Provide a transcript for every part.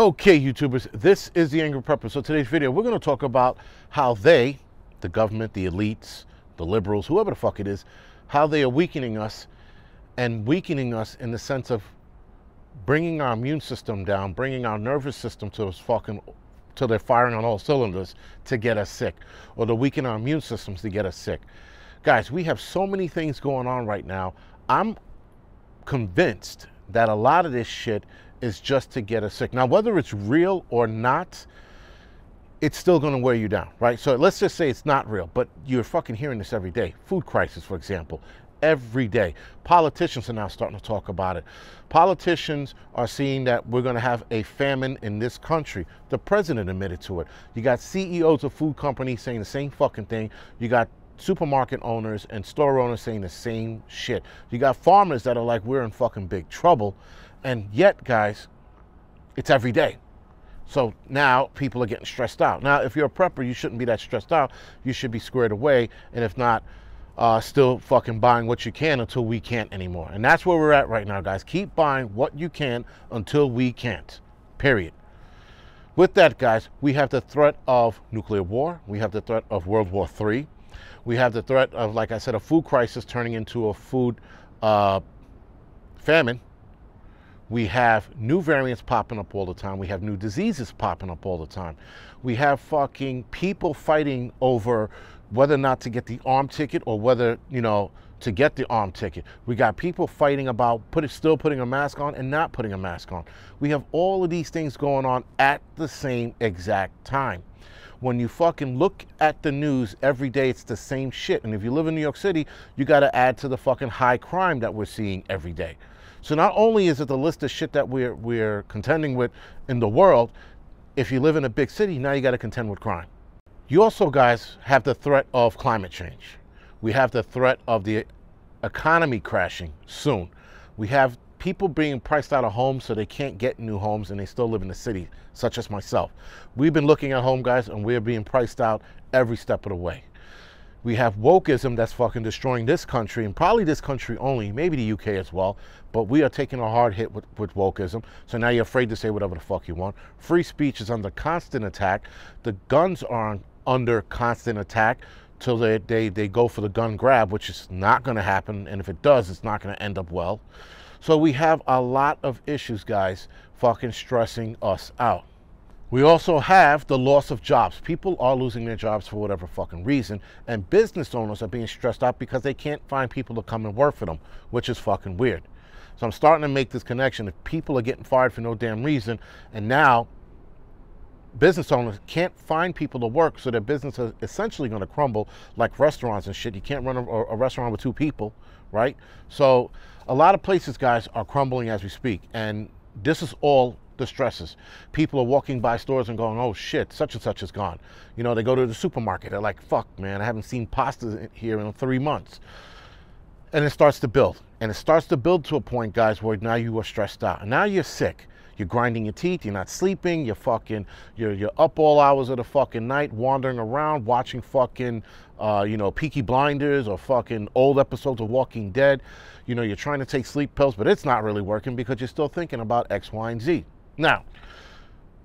Okay, YouTubers, this is the Angry Prepper. So today's video, we're going to talk about how they, the government, the elites, the liberals, whoever the fuck it is, how they are weakening us, and weakening us in the sense of bringing our immune system down, bringing our nervous system to us fucking, till they're firing on all cylinders to get us sick, or to weaken our immune systems to get us sick. Guys, we have so many things going on right now. I'm convinced that a lot of this shit is just to get us sick. Now, whether it's real or not, it's still going to wear you down, right? So let's just say it's not real, but you're fucking hearing this every day. Food crisis, for example, every day. Politicians are now starting to talk about it. Politicians are seeing that we're going to have a famine in this country. The president admitted to it. You got CEOs of food companies saying the same fucking thing. You got supermarket owners and store owners saying the same shit. You got farmers that are like, we're in fucking big trouble. And yet, guys, it's every day. So now people are getting stressed out. Now, if you're a prepper, you shouldn't be that stressed out. You should be squared away. And if not, still fucking buying what you can until we can't anymore. And that's where we're at right now, guys. Keep buying what you can until we can't. Period. With that, guys, we have the threat of nuclear war. We have the threat of World War III. We have the threat of, like I said, a food crisis turning into a food famine. We have new variants popping up all the time. We have new diseases popping up all the time. We have fucking people fighting over whether or not to get the arm ticket or whether, you know, to get the arm ticket. We got people fighting about still putting a mask on and not putting a mask on. We have all of these things going on at the same exact time. When you fucking look at the news every day, it's the same shit. And if you live in New York City, you got to add to the fucking high crime that we're seeing every day. So not only is it the list of shit that we're contending with in the world, if you live in a big city, now you got to contend with crime. You also, guys, have the threat of climate change. We have the threat of the economy crashing soon. We have people being priced out of homes so they can't get new homes and they still live in the city, such as myself. We've been looking at home, guys, and we're being priced out every step of the way. We have wokeism that's fucking destroying this country, and probably this country only, maybe the UK as well, but we are taking a hard hit with wokeism. So now you're afraid to say whatever the fuck you want. Free speech is under constant attack. The guns are under constant attack till they go for the gun grab, which is not going to happen. And if it does, it's not going to end up well. So we have a lot of issues, guys, fucking stressing us out. We also have the loss of jobs. People are losing their jobs for whatever fucking reason, and business owners are being stressed out because they can't find people to come and work for them, which is fucking weird. So I'm starting to make this connection. If people are getting fired for no damn reason, and now business owners can't find people to work, so their business is essentially going to crumble, like restaurants and shit. You can't run a restaurant with 2 people, right? So a lot of places, guys, are crumbling as we speak, and this is all the stresses. People are walking by stores and going, oh shit, such and such is gone. You know, they go to the supermarket, they're like, fuck, man, I haven't seen pasta here in 3 months. And it starts to build. And it starts to build to a point, guys, where now you are stressed out. And now you're sick. You're grinding your teeth, you're not sleeping, you're up all hours of the fucking night, wandering around, watching fucking, you know, Peaky Blinders or fucking old episodes of Walking Dead. You know, you're trying to take sleep pills, but it's not really working because you're still thinking about X, Y, and Z. Now,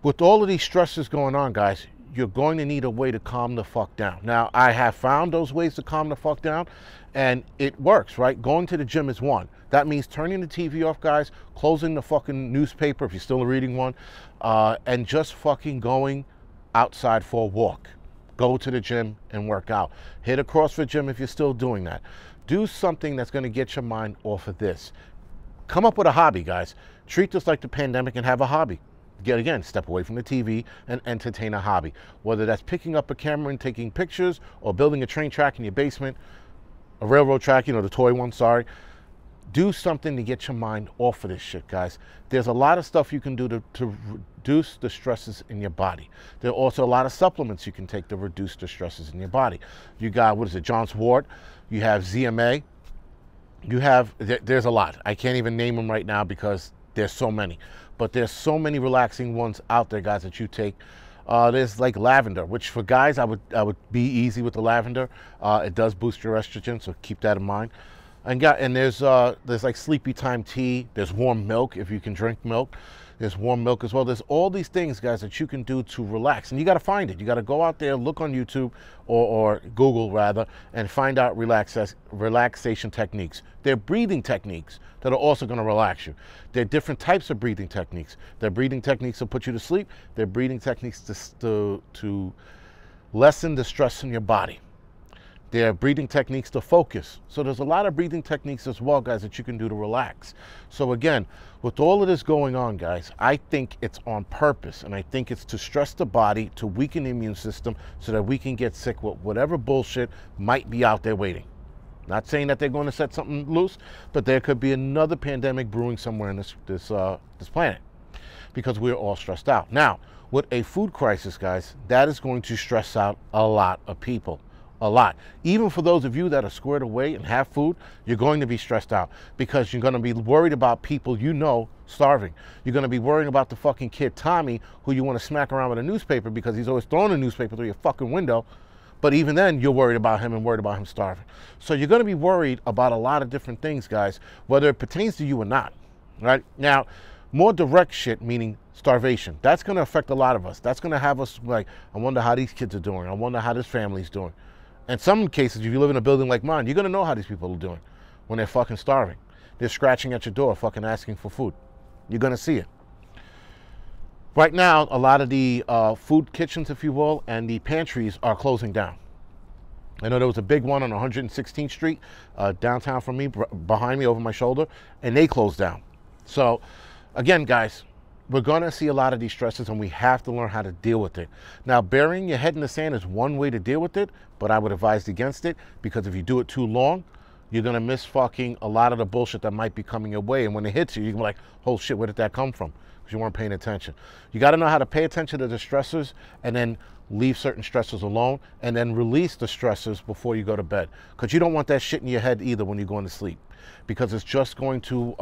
with all of these stresses going on, guys, you're going to need a way to calm the fuck down. Now, I have found those ways to calm the fuck down, and it works, right? Going to the gym is one. That means turning the TV off, guys, closing the fucking newspaper if you're still reading one, and just fucking going outside for a walk. Go to the gym and work out. Hit a CrossFit gym if you're still doing that. Do something that's going to get your mind off of this. Come up with a hobby, guys. Treat this like the pandemic and have a hobby. Again, step away from the TV and entertain a hobby. Whether that's picking up a camera and taking pictures or building a train track in your basement, a railroad track, you know, the toy one, sorry. Do something to get your mind off of this shit, guys. There's a lot of stuff you can do to reduce the stresses in your body. There are also a lot of supplements you can take to reduce the stresses in your body. You got, what is it, John's Wort. You have ZMA. You have, there's a lot. I can't even name them right now because there's so many. But there's so many relaxing ones out there, guys, that you take. There's like lavender, which for guys, I would be easy with the lavender. It does boost your estrogen, so keep that in mind. And there's like sleepy time tea. There's warm milk if you can drink milk. There's warm milk as well. There's all these things, guys, that you can do to relax. And you got to find it. You got to go out there, look on YouTube or Google, rather, and find out relaxation techniques. They're breathing techniques that are also going to relax you. There are different types of breathing techniques. There are breathing techniques to put you to sleep. There are breathing techniques to lessen the stress in your body. There are breathing techniques to focus. So there's a lot of breathing techniques as well, guys, that you can do to relax. So again, with all of this going on, guys, I think it's on purpose. And I think it's to stress the body, to weaken the immune system so that we can get sick with whatever bullshit might be out there waiting. Not saying that they're going to set something loose, but there could be another pandemic brewing somewhere in this planet because we're all stressed out. Now, with a food crisis, guys, that is going to stress out a lot of people. A lot. Even for those of you that are squared away and have food, you're going to be stressed out because you're going to be worried about people you know starving. You're going to be worrying about the fucking kid Tommy who you want to smack around with a newspaper because he's always throwing a newspaper through your fucking window. But even then, you're worried about him and worried about him starving. So you're going to be worried about a lot of different things, guys, whether it pertains to you or not. Right? Now, more direct shit, meaning starvation, that's going to affect a lot of us. That's going to have us like, I wonder how these kids are doing. I wonder how this family's doing. In some cases, if you live in a building like mine, you're going to know how these people are doing when they're fucking starving. They're scratching at your door, fucking asking for food. You're going to see it. Right now, a lot of the food kitchens, if you will, and the pantries are closing down. I know there was a big one on 116th Street, downtown from me, behind me, over my shoulder, and they closed down. So, again, guys, we're going to see a lot of these stresses, and we have to learn how to deal with it. Now, burying your head in the sand is one way to deal with it, but I would advise against it, because if you do it too long, you're going to miss fucking a lot of the bullshit that might be coming your way. And when it hits you, you can be like, oh shit, where did that come from? Because you weren't paying attention. You got to know how to pay attention to the stressors and then leave certain stressors alone and then release the stressors before you go to bed. Because you don't want that shit in your head either when you're going to sleep. Because it's just going to,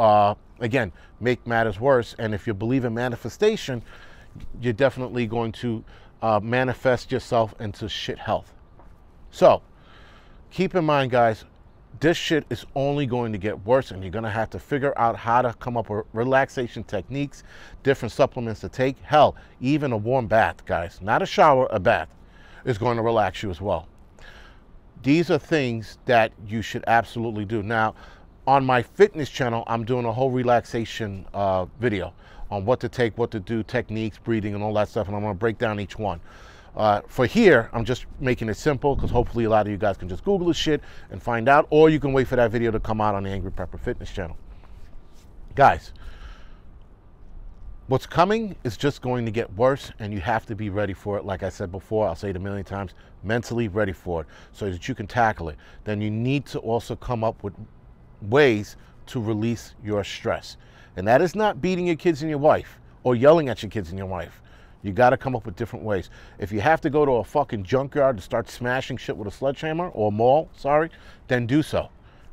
again, make matters worse. And if you believe in manifestation, you're definitely going to manifest yourself into shit health. So, keep in mind, guys, this shit is only going to get worse, and you're going to have to figure out how to come up with relaxation techniques, different supplements to take. Hell, even a warm bath, guys. Not a shower, a bath is going to relax you as well. These are things that you should absolutely do. Now, on my fitness channel, I'm doing a whole relaxation video on what to take, what to do, techniques, breathing, and all that stuff, and I'm going to break down each one. For here, I'm just making it simple because hopefully a lot of you guys can just Google this shit and find out, or you can wait for that video to come out on the Angry Prepper Fitness channel. Guys, what's coming is just going to get worse, and you have to be ready for it. Like I said before, I'll say it a million times, mentally ready for it so that you can tackle it. Then you need to also come up with ways to release your stress. And that is not beating your kids and your wife or yelling at your kids and your wife. You got to come up with different ways. If you have to go to a fucking junkyard to start smashing shit with a sledgehammer, or a mall, sorry, then do so,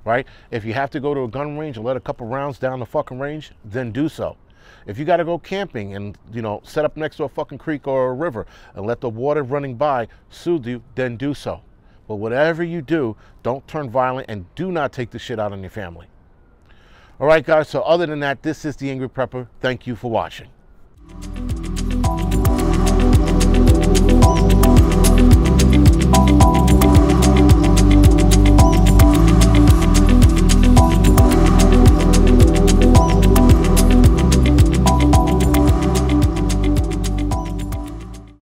right? If you have to go to a gun range and let a couple rounds down the fucking range, then do so. If you got to go camping and, you know, set up next to a fucking creek or a river and let the water running by soothe you, then do so. But whatever you do, don't turn violent and do not take the shit out on your family. All right, guys, so other than that, this is the Angry Prepper. Thank you for watching.